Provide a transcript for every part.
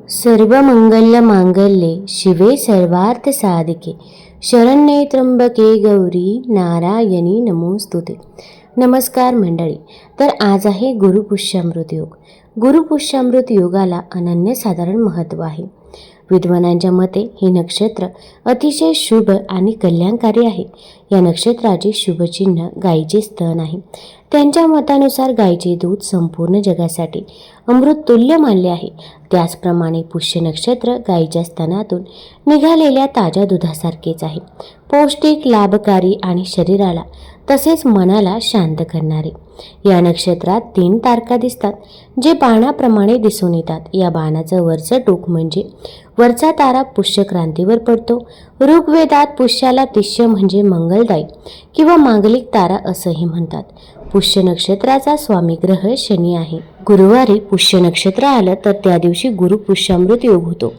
सर्वमंगलमांगल्ये शिवे सर्वार्थ साधिके शरण्ये त्र्यंबके गौरी नारायणी नमोस्तुते. नमस्कार मंडळी. तर आज आहे गुरुपुष्यामृत योग. गुरुपुष्यामृत योगाला अनन्यसाधारण महत्त्व आहे. विद्वानांच्या मते हे नक्षत्र अतिशय शुभ आणि कल्याणकारी आहे. या नक्षत्राचे शुभचिन्ह गायीचे स्तन आहे. त्यांच्या मतानुसार गायीचे दूध संपूर्ण जगासाठी अमृत तुल्य मानले आहे. त्याचप्रमाणे पुष्य नक्षत्र गायीच्या स्तनातून निघालेल्या ताज्या दुधासारखेच आहे. पौष्टिक, लाभकारी आणि शरीराला तसेच मनाला शांत करणारे. या नक्षत्रात 3 तारका दिसतात, जे बाणाप्रमाणे दिसून येतात. या बाणाचं वरचं टोक म्हणजे वरचा तारा पुष्य क्रांतीवर पडतो. ऋग्वेदात पुष्याला तिष्य म्हणजे मंगलदायी किंवा मांगलिक तारा असंही म्हणतात. पुष्य नक्षत्राचा स्वामी ग्रह शनी आहे. गुरुवारी पुष्य नक्षत्र आलं तर त्या दिवशी गुरुपुष्यामृत योग होतो.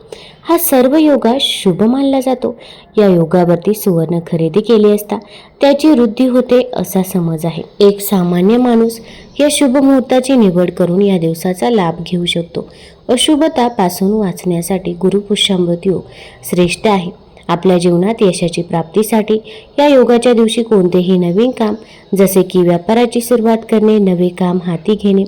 हा सर्व योगा शुभ मानला जातो. या योगावरती सुवर्ण खरेदी केली असता त्याची वृद्धी होते असा समज आहे. एक सामान्य माणूस या शुभ मुहूर्ताची निवड करून या दिवसाचा लाभ घेऊ शकतो. अशुभतापासून वाचण्यासाठी गुरुपुष्यामृत योग श्रेष्ठ आहे. आपल्या जीवनात यशाची प्राप्तीसाठी या योगाच्या दिवशी कोणतेही नवीन काम, जसे की व्यापाराची सुरुवात करणे, नवे काम हाती घेणे,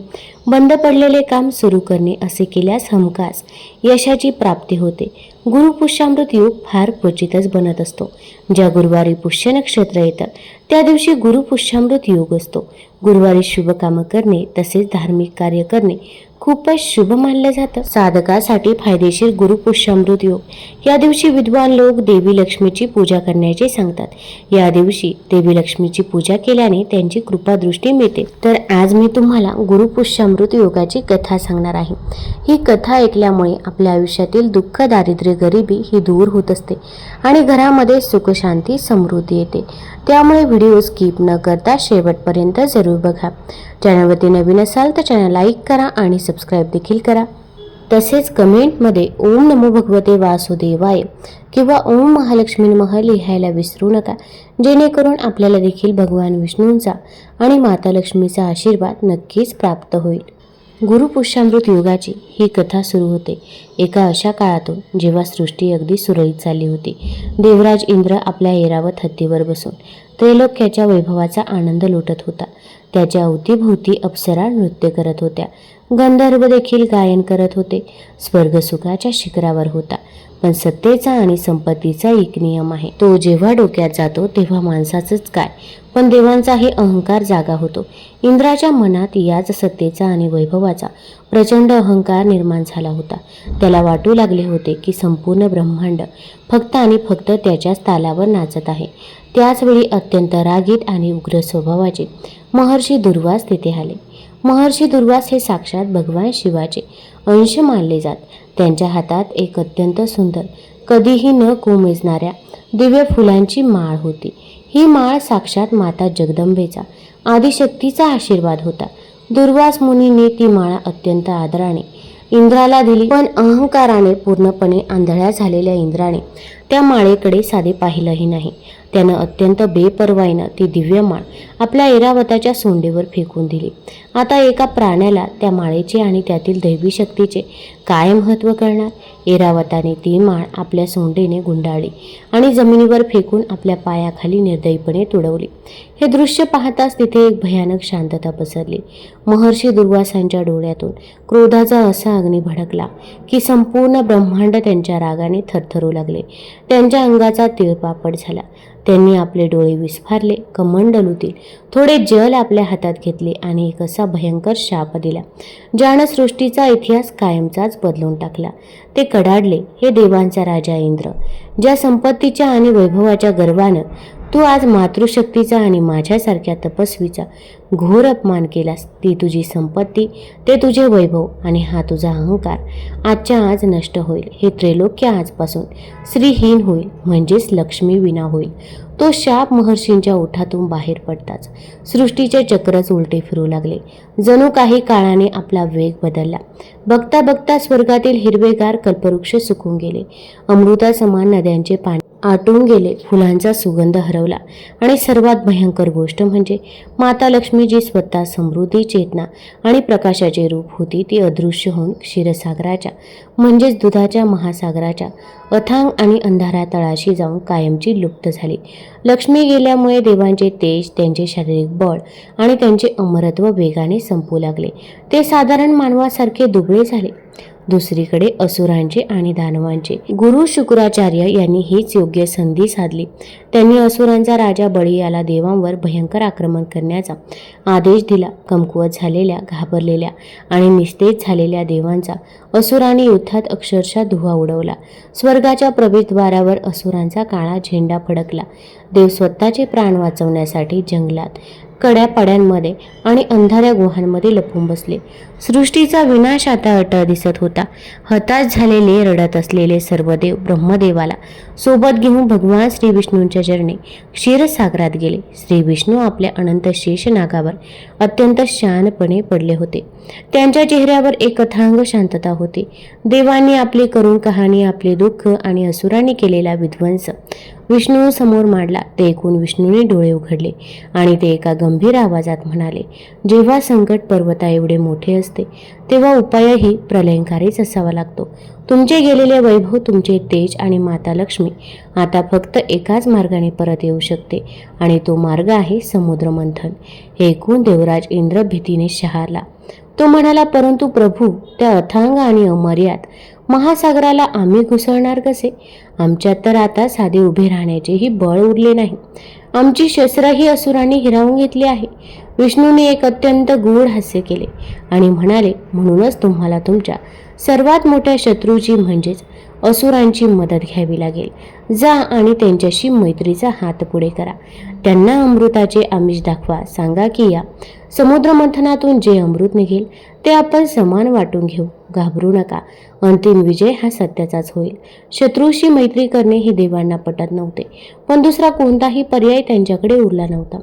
बंद पडलेले काम सुरू करणे असे केल्यास हमखास यशाची प्राप्ती होते. गुरुपुष्यामृत योग फार क्वचितच बनत असतो. ज्या गुरुवारी पुष्य नक्षत्र येतं त्या दिवशी गुरुपुष्यामृत योग असतो. गुरुवारी शुभ कामं करणे तसेच धार्मिक कार्य करणे खूपच शुभ मानलं जातं. साधकासाठी फायदेशीर गुरुपुष्यामृत योग. या दिवशी विद्वान लोक देवी लक्ष्मीची पूजा करण्याचे सांगतात. या दिवशी देवी लक्ष्मीची पूजा केल्याने त्यांची कृपादृष्टी मिळते. तर आज मी तुम्हाला गुरुपुष्यामृत योगाची कथा सांगणार आहे. ही कथा ऐकल्यामुळे आपल्या आयुष्यातील दुःख, दारिद्र्य, गरिबी ही दूर होत असते आणि घरामध्ये सुख, शांती, समृद्धी येते. त्यामुळे व्हिडिओ स्किप न करता शेवटपर्यंत जरूर बघा. चॅनलवरती नवीन असाल तर चॅनल लाईक करा आणि सबस्क्राईब देखील करा. तसेच कमेंटमध्ये ओम नमो भगवते वासुदेवाय किंवा ओम महालक्ष्मी नमः लिहायला विसरू नका, जेणेकरून आपल्याला देखील भगवान विष्णूंचा आणि माता लक्ष्मीचा आशीर्वाद नक्कीच प्राप्त होईल. गुरुपुष्यामृत योगाची ही कथा सुरू होते एका अशा काळातून जेव्हा सृष्टी अगदी सुरळीत चालली होती. देवराज इंद्र आपल्या ऐरावत हत्तीवर बसून त्रैलोक्याच्या वैभवाचा आनंद लुटत होता. त्याच्या अवतीभोवती अप्सरा नृत्य करत होत्या. गंधर्व देखील गायन करत होते. स्वर्गसुखाच्या शिखरावर होता. पण सत्तेचा आणि संपत्तीचा एक नियम आहे. तो जेव्हा डोक्यात जातो तेव्हा माणसाचंच काय, पण देवांचाही अहंकार जागा होतो. इंद्राच्या मनात याच सत्तेचा आणि वैभवाचा प्रचंड अहंकार निर्माण झाला होता. त्याला वाटू लागले होते की संपूर्ण ब्रह्मांड फक्त आणि फक्त त्याच्याच तालावर नाचत आहे. त्याचवेळी अत्यंत रागीट आणि उग्र स्वभावाचे महर्षी दुर्वास तिथे आले. महर्षी दुर्वास हे साक्षात भगवान शिवाचे अंश मानले जात. त्यांच्या हातात एक अत्यंत सुंदर, कधीही न कोमेजणाऱ्या दिव्य फुलांची माळ होती. ही माळ साक्षात माता जगदंबेचा, आदिशक्तीचा आशीर्वाद होता. दुर्वास मुनीने ती माळ अत्यंत आदराने इंद्राला दिली. पण अहंकाराने पूर्णपणे आंधळ्या झालेल्या इंद्राने त्या माळेकडे साधे पाहिलंही नाही. त्यानं अत्यंत बेपर्वाईनं ती दिव्य माळ आपल्या ऐरावताच्या सोंडेवर फेकून दिली. आता एका प्राण्याला त्या माळेचे आणि त्यातील दैवी शक्तीचे काय महत्त्व कळणार? ऐरावताने ती माळ आपल्या सोंडेने गुंडाळली आणि जमिनीवर फेकून आपल्या पायाखाली निर्दयीपणे तुडवली. हे दृश्य पाहताच तिथे एक भयानक शांतता पसरली. महर्षी दुर्वासांच्या डोळ्यातून क्रोधाचा असा अग्नी भडकला की संपूर्ण ब्रह्मांड त्यांच्या रागाने थरथरू लागले. त्यांच्या अंगाचा तिळपापड झाला. त्यांनी आपले डोळे विस्फारले, कमंडलूतील थोडे जल आपल्या हातात घेतले आणि एक असा भयंकर शाप दिला, ज्यानं सृष्टीचा इतिहास कायमचाच बदलून टाकला. ते कडाडले, हे देवांचा राजा इंद्र, ज्या संपत्तीच्या आणि वैभवाच्या गर्वानं तू आज मातृशक्तीचा आणि माझ्यासारख्या तपस्वीचा घोर अपमान केलास. ती तुझी संपत्ती, ते तुझे वैभव आणि हा तुझा अहंकार आजच्या आज नष्ट होईल. हे त्रैलोक्य आजपासून श्रीहीन होईल, म्हणजेच लक्ष्मी विना होईल. तो शाप महर्षींच्या ओठातून बाहेर पडताच सृष्टीचे चक्रच उलटे फिरू लागले. जणू काही काळाने आपला वेग बदलला. बघता बघता स्वर्गातील हिरवेगार कल्पवृक्ष सुकून गेले. अमृता समान नद्यांचे पाणी आटून गेले, फुलांचा सुगंध हरवला आणि सर्वात भयंकर गोष्ट म्हणजे माता लक्ष्मी जी स्वतः समृद्धी, चेतना आणि प्रकाशाचे रूप होती, ती अदृश्य होऊन क्षीरसागराच्या म्हणजेच दुधाच्या महासागराच्या अथांग आणि अंधाऱ्या तळाशी जाऊन कायमची लुप्त झाली. लक्ष्मी गेल्यामुळे देवांचे तेज, त्यांचे शारीरिक बळ आणि त्यांचे अमरत्व वेगाने संपू लागले. ते साधारण मानवासारखे दुबळे झाले. दुसरीकडे असुरांचे आणि दानवांचे गुरु शुक्राचार्य यांनी हीच योग्य संधी साधली. त्यांनी असुरांचा राजा बळी याला देवांवर भयंकर आक्रमण करण्याचा आदेश दिला. कमकुवत झालेल्या, घाबरलेल्या आणि निस्तेज झालेल्या देवांचा असुरांनी युद्धात अक्षरशः धुव्वा उडवला. स्वर्गाच्या प्रवेशद्वारावर असुरांचा काळा झेंडा फडकला. देव स्वतःचे प्राण वाचवण्यासाठी जंगलात, कड्यापाड्यांमध्ये आणि अंधाऱ्या गुहांमध्ये लपून बसले. सृष्टीचा विनाश आता अटळ दिसत होता. हताश झालेले, रडत असलेले सर्व देव ब्रह्मदेवाला सोबत घेऊन भगवान श्री विष्णूंच्या चरणी क्षीरसागरात गेले. श्री विष्णू आपल्या अनंत शेष नागावर अत्यंत शांतपणे पडले होते. त्यांच्या चेहऱ्यावर एक अथांग शांतता होती. देवांनी आपली करुण कहाणी, आपले दुःख आणि असुरांनी केलेला विध्वंस विष्णू समोर मांडला. ते ऐकून विष्णूने डोळे उघडले आणि ते एका गंभीर आवाजात म्हणाले, जेव्हा संकट पर्वता एवढे मोठे असते तेव्हा उपायही प्रलयंकारीच असावा लागतो. तुमचे गेलेले वैभव, तुमचे तेज आणि माता लक्ष्मी आता फक्त एकाच मार्गाने परत येऊ शकते आणि तो मार्ग आहे समुद्र मंथन. हे ऐकून देवराज इंद्र भीतीने शहारला. तो म्हणाला, परंतु प्रभू, त्या अथांग आणि अमर्याद महासागराला आम्ही घुसळणार कसे? आमच्यात तर आता साधे उभे राहण्याचेही बळ उरले नाही. आमची शस्त्रही असुरांनी हिरावून घेतली आहे. विष्णूने एक अत्यंत गूढ हास्य केले आणि म्हणाले, म्हणूनच तुम्हाला तुमच्या सर्वात मोठ्या शत्रूची म्हणजेच असुरांची मदत घ्यावी लागेल. जा आणि त्यांच्याशी मैत्रीचा हात पुढे करा. त्यांना अमृताचे आमिष दाखवा. सांगा की या समुद्रमंथनातून जे अमृत निघेल ते आपण समान वाटून घेऊ. घाबरू नका. अंतिम विजय हा सत्याचाच होईल. शत्रूशी मैत्री करणे हे देवांना पटत नव्हते, पण दुसरा कोणताही पर्याय त्यांच्याकडे उरला नव्हता.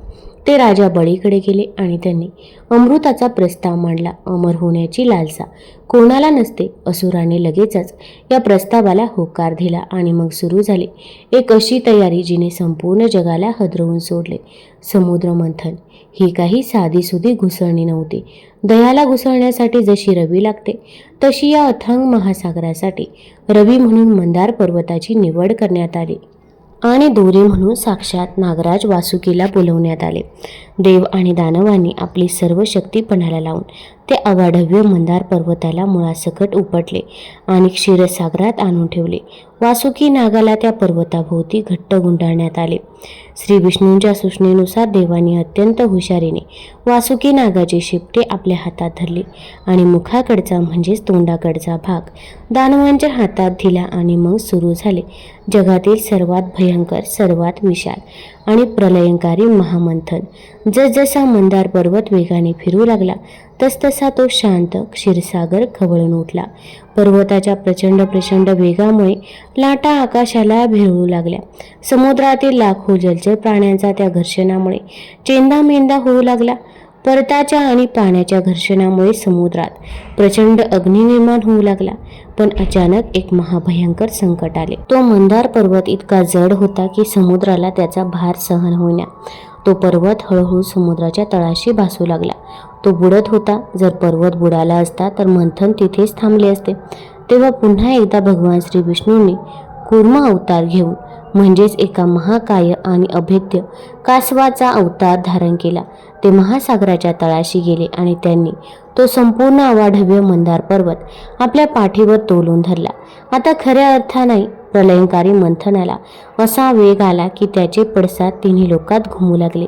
ते राजा बळीकडे गेले आणि त्यांनी अमृताचा प्रस्ताव मांडला. अमर होण्याची लालसा कोणाला नसते. असुराने लगेचच या प्रस्तावाला होकार दिला आणि मग सुरू झाली एक अशी तयारी जिने संपूर्ण जगाला हादरवून सोडले. समुद्र मंथन ही काही साधीसुधी घुसळणी नव्हती. दह्याला घुसळण्यासाठी जशी रवी लागते तशी या अथांग महासागरासाठी रवी म्हणून मंदार पर्वताची निवड करण्यात आली आणि दोरी म्हणून साक्षात नागराज वासुकीला बोलवण्यात आले. देव आणि दानवांनी आपली सर्व शक्ती पणाला लावून ते अवाढव्य मंदार पर्वताला मुळासकट उपटले आणि क्षीरसागरात आणून ठेवले. वासुकी नागाला त्या पर्वताभोवती घट्ट गुंडाळण्यात आले. श्री विष्णूंच्या सूचनेनुसार देवांनी अत्यंत हुशारीने वासुकी नागाचे शिपटे आपल्या हातात धरले आणि मुखाकडचा म्हणजेच तोंडाकडचा भाग दानवांच्या हातात दिला आणि मग सुरू झाले जगातील सर्वात भयंकर, सर्वात विशाल आणि प्रलयंकारी महामंथन. जसजसा मंदार पर्वत वेगाने फिरू लागला तसतसा तो शांत क्षीरसागर खवळून उठला. पर्वताच्या प्रचंड वेगामुळे लाटा आकाशाला भिरवू लागल्या. समुद्रातील लाखो जलचर प्राण्यांचा त्या घर्षणामुळे चेंदामेंदा होऊ लागला. परताच्या आणि पाण्याच्या घर्षणामुळे समुद्रात प्रचंड अग्नी निर्माण होऊ लागला. पण अचानक एक महाभयंकर संकट आले. तो मंदार पर्वत इतका जड होता की समुद्राला त्याचा भार सहन होईना. तो पर्वत हळूहळू समुद्राच्या तळाशी भासू लागला. तो बुडत होता. जर पर्वत बुडाला असता तर मंथन तिथेच थांबले असते. तेव्हा पुन्हा एकदा भगवान श्री विष्णूंनी कूर्म अवतार घेऊन म्हणजेच एका महाकाय आणि अभेद्य कासवाचा अवतार धारण केला. ते महासागराच्या तळाशी गेले आणि त्यांनी तो संपूर्ण अवाढव्य मंदार पर्वत आपल्या पाठीवर तोलून धरला. आता खऱ्या अर्थाने प्रलयंकारी मंथनाला असा वेग आला की त्याचे पडसाद तिन्ही लोकात घुमू लागले.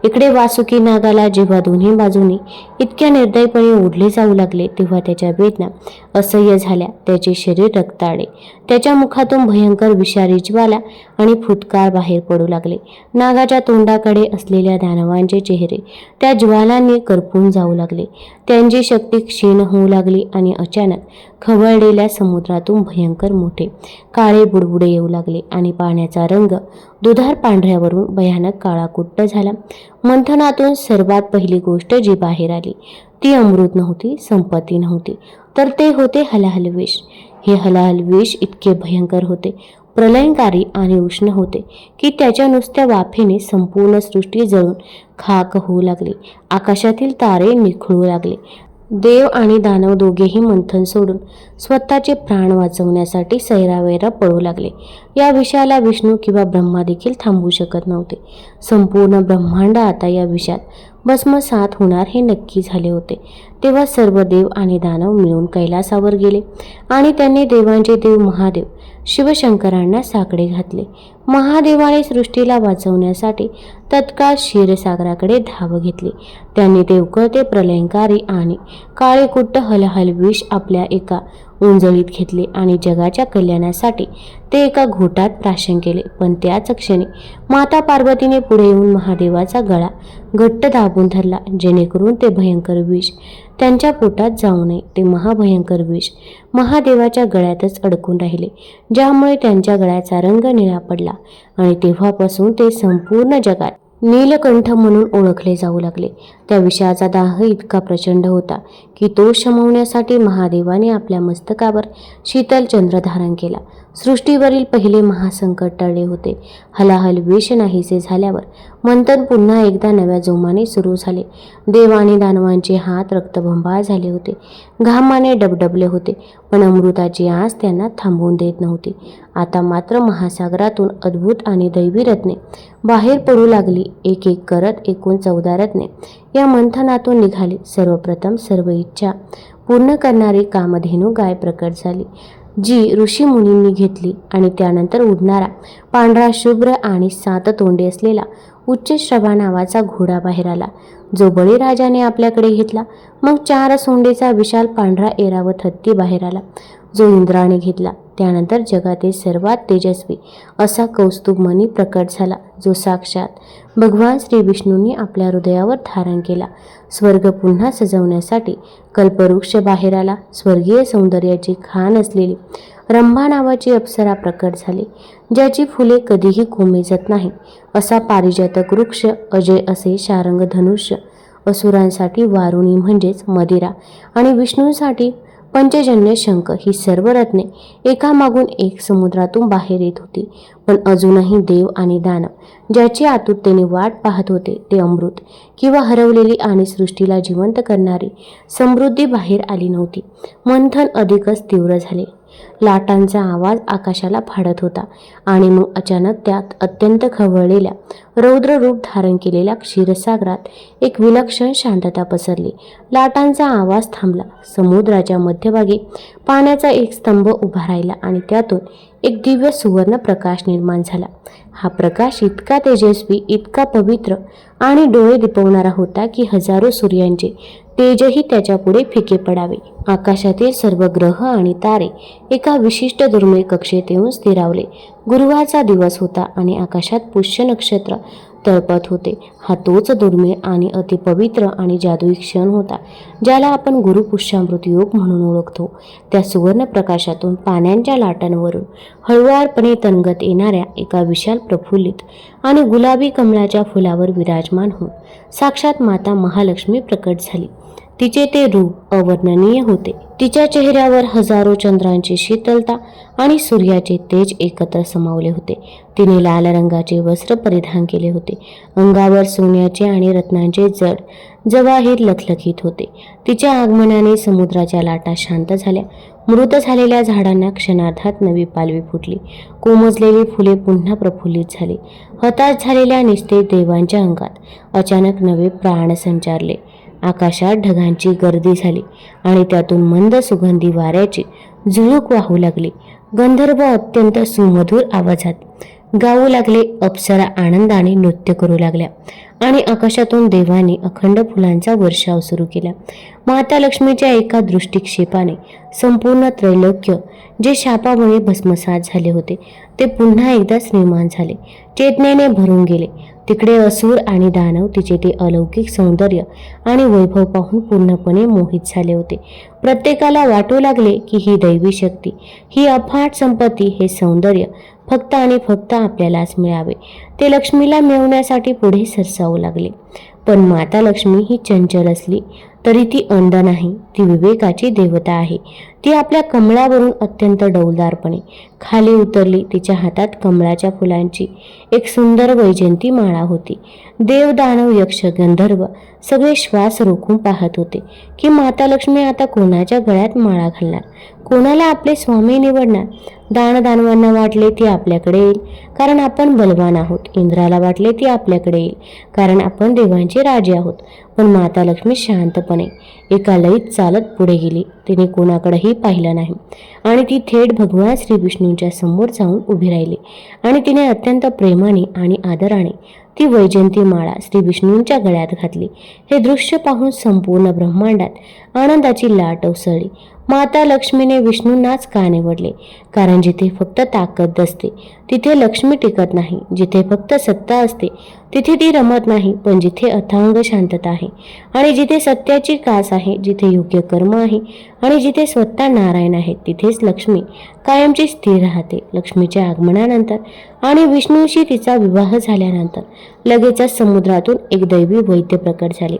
इकडे वासुकी नागाला जेव्हा दोन्ही बाजूनी इतक्या निर्दयपणे ओढले जाऊ लागले तेव्हा त्याच्या वेदना असह्य झाल्या. त्याचे शरीर रक्ताळे. त्याच्या मुखातून भयंकर विषारी ज्वाला आणि फुटकार बाहेर पडू लागले. नागाच्या तोंडाकडे असलेल्या दानवांचे चेहरे त्या ज्वालांनी करपून जाऊ लागले. त्यांची शक्ती क्षीण होऊ लागली आणि अचानक खवळलेल्या समुद्रातून भयंकर मोठे काळे बुडबुडे येऊ लागले आणि पाण्याचा रंग दुधार पांढऱ्यावरून भयानक काळाकुट्ट झाला. मंथनातून सर्वात पहिली गोष्ट जी बाहेर आली ती अमृत नव्हती, संपत्ती नव्हती, तर ते होते हलाहल विष. हे हलाहल विष इतके भयंकर होते, प्रलयंकारी आणि उष्ण होते की त्याच्या नुसत्या वाफेने संपूर्ण सृष्टी जळून खाक होऊ लागली. आकाशातील तारे निखळू लागले. देव आणि दानव दोघेही मंथन सोडून स्वतःचे प्राण वाचवण्यासाठी सैरावैरा पळू लागले. या विषयाला विष्णू किंवा ब्रह्मा देखील थांबवू शकत नव्हते. संपूर्ण ब्रह्मांड आता या विषात भस्मसात होणार हे नक्की झाले होते. तेव्हा सर्व देव आणि दानव मिळून कैलासावर गेले आणि त्यांनी देवांचे देव महादेव शिवशंकरांना साकडे घातले. महादेवाने सृष्टीला वाचवण्यासाठी तत्काळ क्षीरसागराकडे धाव घेतली. त्यांनी ते उकळते प्रलयंकारी आणि काळेकुट्ट हलहल विष आपल्या एका उंजळीत घेतले आणि जगाच्या कल्याणासाठी ते एका घोटात प्राशन केले. पण त्याच क्षणी माता पार्वतीने पुढे येऊन महादेवाचा गळा घट्ट दाबून धरला, जेणेकरून ते भयंकर विष त्यांच्या पोटात जाऊ नये. ते महाभयंकर विष महादेवाच्या गळ्यातच अडकून राहिले, ज्यामुळे त्यांच्या गळ्याचा रंग निळा पडला आणि तेव्हापासून ते संपूर्ण जगात नीलकंठ म्हणून ओळखले जाऊ लागले. त्या विषाचा दाह इतका प्रचंड होता की तो शमवण्यासाठी महादेवाने आपल्या मस्तकावर शीतल चंद्र धारण केला. सृष्टीवरील पहिले महासंकट टळले होते. हलाहल विष नाहीसे झाल्यावर मंथन पुन्हा एकदा नव्या जोमाने सुरू झाले. देव आणि दानवांचे हात रक्तबंबाळ झाले होते, घामाने डबडबले होते, पण अमृताची आस त्यांना थांबवून देत नव्हती. आता मात्र महासागरातून अद्भुत आणि दैवी रत्ने बाहेर पडू लागली. एक एक करत एकूण 14 रत्ने या मंथनातून निघाली. सर्वप्रथम सर्व इच्छा पूर्ण करणारी कामधेनू गाय प्रकट झाली, जी ऋषी मुनींनी घेतली. आणि त्यानंतर उडणारा पांढरा शुभ्र आणि 7 तोंडे असलेला उच्चश्रवा नावाचा घोडा बाहेर आला, जो बळीराजाने आपल्याकडे घेतला. मग 4 सोंडेचा विशाल पांढरा ऐरावत हत्ती बाहेर आला, जो इंद्राने घेतला. त्यानंतर जगातील सर्वात तेजस्वी असा कौस्तुभमणी प्रकट झाला, जो साक्षात भगवान श्री विष्णूंनी आपल्या हृदयावर धारण केला. स्वर्ग पुन्हा सजवण्यासाठी कल्पवृक्ष बाहेर आला. स्वर्गीय सौंदर्याची खाण असलेली रंभा नावाची अप्सरा प्रकट झाली, ज्याची फुले कधीही कोमेजत नाही असा पारिजातक वृक्ष, अजय असे शारंग धनुष्य, असुरांसाठी वारुणी म्हणजेच मदिरा आणि विष्णूंसाठी पंचजन्य शंख ही सर्व रत्ने एकामागून एक समुद्रातून बाहेर येत होती. पण अजूनही देव आणि दानव ज्याची आतुरतेने वाट पाहत होते, ते अमृत किंवा हरवलेली आणि सृष्टीला जिवंत करणारी समृद्धी बाहेर आली नव्हती. मंथन अधिकच तीव्र झाले. लाटांचा आवाज आकाशाला फाडत होता आणि मग अचानक त्यात अत्यंत खवळलेल्या रौद्र रूप धारण केलेल्या क्षीरसागरात एक विलक्षण शांतता पसरली. लाटांचा आवाज थांबला. समुद्राच्या मध्यभागी पाण्याचा एक स्तंभ उभा राहिला आणि त्यातून एक दिव्य सुवर्ण प्रकाश निर्माण झाला. हा प्रकाश इतका तेजस्वी, इतका पवित्र आणि डोळे दिपवणारा होता की हजारो सूर्यांचे तेजही त्याच्यापुढे फिके पडावे. आकाशातील सर्व ग्रह आणि तारे एका विशिष्ट दुर्मिळ कक्षेत येऊन स्थिरावले. गुरुवारचा दिवस होता आणि आकाशात पुष्य नक्षत्र तळपत होते. हा तोच दुर्मिळ आणि अतिपवित्र आणि जादुई क्षण होता, ज्याला आपण गुरुपुष्यामृत योग म्हणून ओळखतो. त्या सुवर्ण प्रकाशातून पाण्याच्या लाटांवरून हळुवारपणे तणगत येणाऱ्या एका विशाल प्रफुल्लित आणि गुलाबी कमळाच्या फुलावर विराजमान होऊन साक्षात माता महालक्ष्मी प्रकट झाली. तिचे ते रूप अवर्णनीय होते. तिच्या चेहऱ्यावर हजारो चंद्रांची शीतलता आणि सूर्याचे तेज एकत्र समावले होते. तिने लाल रंगाचे वस्त्र परिधान केले होते. अंगावर सोन्याचे आणि रत्नांचे जड जवाहीर लखलखीत होते. तिच्या आगमनाने समुद्राच्या लाटा शांत झाल्या. मृत झालेल्या झाडांना क्षणार्धात नवी पालवी फुटली. कोमजलेली फुले पुन्हा प्रफुल्लित झाली. हताश झालेल्या निस्तेज देवांच्या अंगात अचानक नवे प्राण संचारले. आकाशात ढगांची गर्दी झाली आणि त्यातून मंद सुगंधी वाऱ्याची झुळूक वाहू लागली. गंधर्व अत्यंत सुमधुर आवाजात गाऊ लागले. अप्सरा आनंदाने नृत्य करू लागल्या आणि आकाशातून देवाने अखंड फुलांचा वर्षाव सुरू केला. माता लक्ष्मीच्या एका दृष्टिक्षेपाने संपूर्ण त्रैलोक्य, जे शापामुळे भस्मसात झाले होते, ते पुन्हा एकदाच निर्माण झाले, चेतनेने भरून गेले. तिकडे असुर आणि दानव तिचे ते अलौकिक सौंदर्य आणि वैभव पाहून पूर्णपणे मोहित झाले होते. प्रत्येकाला वाटू लागले की ही दैवी शक्ती, ही अफाट संपत्ती, हे सौंदर्य फक्त आणि फक्त आपल्यालाच मिळावे. ते लक्ष्मीला मिळवण्यासाठी पुढे सरसावू लागले. पण माता लक्ष्मी ही चंचल असली तरी ती अंध नाही, ती विवेकाची देवता आहे. ती आपल्या कमळावरून अत्यंत डौलदारपणे खाली उतरली. तिच्या हातात कमळाच्या फुलांची एक सुंदर वैजयंती माळा होती. देव, दानव, यक्ष, गंधर्व सगळे श्वास रोखून पाहत होते की माता लक्ष्मी आता कोणाच्या गळ्यात माळा घालणार, कोणाला आपले स्वामी निवडणार. दानवांना वाटले ती आपल्याकडे येईल कारण आपण बलवान आहोत. इंद्राला वाटले ती आपल्याकडे येईल कारण आपण देवांचे राजे आहोत. पण माता लक्ष्मी शांतपणे एका लयीत चालत पुढे गेली. तिने कोणाकडेही पाहिलं नाही आणि ती थेट भगवान श्री विष्णूंच्या समोर जाऊन उभी राहिली आणि तिने अत्यंत प्रेमाने आणि आदराने ती वैजयंती माळा श्री विष्णूंच्या गळ्यात घातली. हे दृश्य पाहून संपूर्ण ब्रह्मांडात आनंदाची लाट उसळली. माता लक्ष्मीने विष्णूंनाच का निवडले? कारण जिथे फक्त ताकद असते तिथे लक्ष्मी टिकत नाही. जिथे फक्त सत्ता असते तिथे ती रमत नाही. पण जिथे अथांग शांतता आहे आणि जिथे सत्याची कास आहे, जिथे योग्य कर्म आहे आणि जिथे स्वतः नारायण आहेत, तिथेच लक्ष्मी कायमची स्थिर राहते. लक्ष्मीच्या आगमनानंतर आणि विष्णूशी तिचा विवाह झाल्यानंतर लगेचच समुद्रातून एक दैवी वैद्य प्रकट झाले.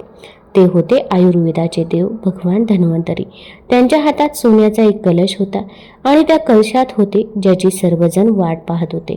ते होते आयुर्वेदाचे देव भगवान धन्वंतरी. त्यांच्या हातात सोन्याचा एक कलश होता आणि त्या कलशात होते ज्याची सर्वजण वाट पाहत होते.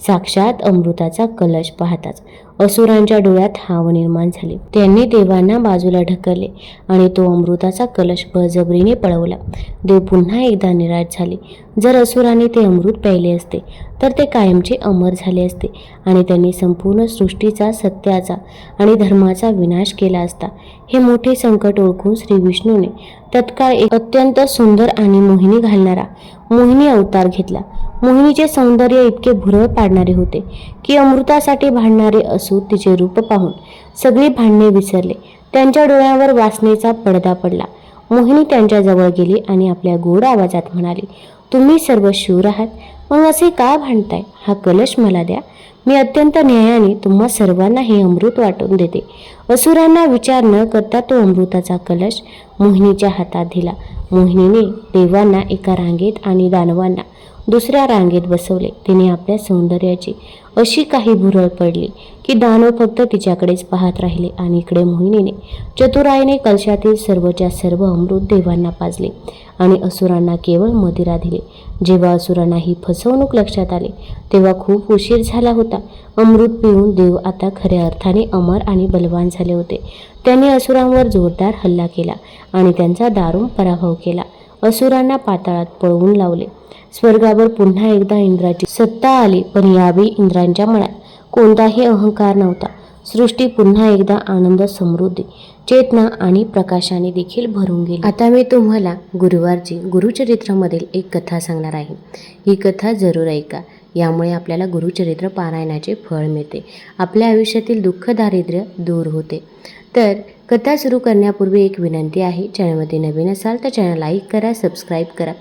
साक्षात अमृताचा कलश पाहताच असुरांच्या डोळ्यात हाव निर्माण झाले. त्यांनी देवांना बाजूला ढकलले आणि तो अमृताचा कलश बळजबरीने पळवला. देव पुन्हा एकदा निराश झाले. जर असुरांनी ते अमृत प्यायले असते तर ते कायमचे अमर झाले असते आणि त्यांनी संपूर्ण सृष्टीचा, सत्याचा आणि धर्माचा विनाश केला असता. हे मोठे संकट ओळखून श्री विष्णूने तत्काळ एक अत्यंत सुंदर आणि मोहिनी घालणारा मोहिनी अवतार घेतला. मोहिनीचे सौंदर्य इतके भुरळ पाडणारे होते की अमृतासाठी भांडणारे असुर तिचे रूप पाहून सगळी भांडणे विसरले. त्यांच्या डोळ्यावर वासनेचा पडदा पडला. मोहिनी त्यांच्याजवळ गेली आणि आपल्या गोड आवाजात म्हणाली, तुम्ही सर्व शूर आहात, मग असे का भांडताय? हा कलश मला द्या. मी अत्यंत न्यायाने तुम्हा सर्वांना हे अमृत वाटून देते. असुरांना विचार न करता तो अमृताचा कलश मोहिनीच्या हातात दिला. मोहिनीने देवांना एका रांगेत आणि दानवांना दुसऱ्या रांगेत बसवले. तिने आपल्या सौंदर्याची अशी काही भुरळ पडली की दानव फक्त तिच्याकडेच पाहत राहिले आणि इकडे मोहिनीने चतुराईने कलशातील सर्वच्या सर्व अमृत देवांना पाजले आणि असुरांना केवळ मदिरा दिले. जेव्हा असुरांना ही फसवणूक लक्षात आली तेव्हा खूप उशीर झाला होता. अमृत पिऊन देव आता खऱ्या अर्थाने अमर आणि बलवान झाले होते. त्यांनी असुरांवर जोरदार हल्ला केला आणि त्यांचा दारुण पराभव केला. असुरांना पाताळात पळवून लावले. स्वर्गावर पुन्हा एकदा इंद्राची सत्ता आली, पण यावेळी इंद्रांच्या मनात कोणताही अहंकार नव्हता. सृष्टी पुन्हा एकदा आनंद, समृद्धी, चेतना आणि प्रकाशाने देखील भरून गेली. आता मी तुम्हाला गुरुवारची गुरुचरित्रामधील एक कथा सांगणार आहे. ही कथा जरूर ऐका. यामुळे आपल्याला गुरुचरित्र पारायणाचे फळ मिळते. आपल्या आयुष्यातील दुःख, दारिद्र्य दूर होते. तर कथा सुरू करण्यापूर्वी एक विनंती आहे, चॅनलमध्ये नवीन असाल तर चॅनल लाईक करा, सबस्क्राईब करा